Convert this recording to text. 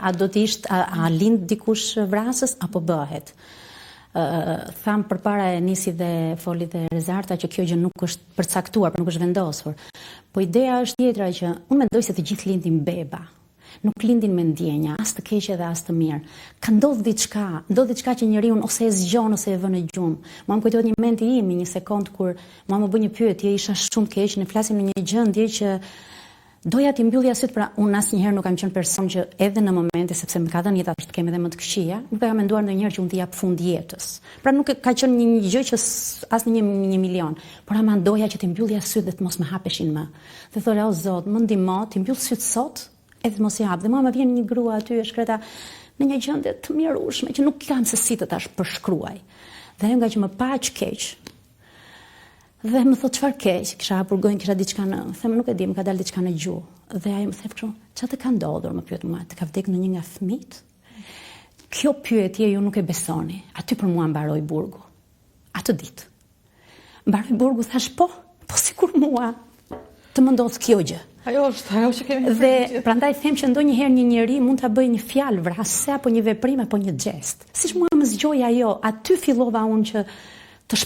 a do të ishte, a lind dikush vrasës, apo bëhet. Tham përpara e nisi dhe foli dhe Rezarta që kjo gjë nuk është përcaktuar, nuk është vendosur. Po ideja është tjetra që unë mendoj se të gjithë lindin beba. Nuk lindin me ndjenja, as të keqe dhe as të mirë. Ka ndodh diçka që njeriu ose e zgjon ose e vën në gjumë. Mua më kujtohet një moment i imi, një sekond kur mua më bë një pyetje, isha shumë keq, ne flasim në një gjendje që doja t'i mbyllja syt, pra unë asnjëherë nuk kam qenë person që edhe në momente, sepse më ka dhënë jeta të kem edhe më të këqija, nuk e kam menduar ndonjëherë që unë t'i jap fund jetës. Pra nuk ka qenë një gjë që as në një milion, por ama doja që t'i mbyllja syt dhe të mos më hapeshin më. Dhe thola, o Zot, më ndihmo, t'i mbyll syt sot, edhe të mos i hap. Dhe mua më vjen një grua aty e shkreta në një gjendje të mjerueshme që nuk kam se si të tash përshkruaj. Dhe ajo nga që më pa aq keq, dhe më thot çfarë keq, kisha hapur gojën, kisha diçka në, them nuk e di, më ka dalë diçka në gjuhë. Dhe ajo më thep kështu, çfarë të ka ndodhur, më pyet mua, të ka vdekur në një nga fëmijët? Kjo pyetje ju nuk e besoni. Aty për mua mbaroi burgu. Atë ditë. Mbaroi burgu, thash po sikur mua të më ndodh kjo gjë. Ajo është ajo që kemi. Dhe prandaj them që ndonjëherë një njeri mund ta bëjë një fjalë vrasëse apo një veprim apo një gest. Siç mua më zgjoi ajo, aty fillova unë që të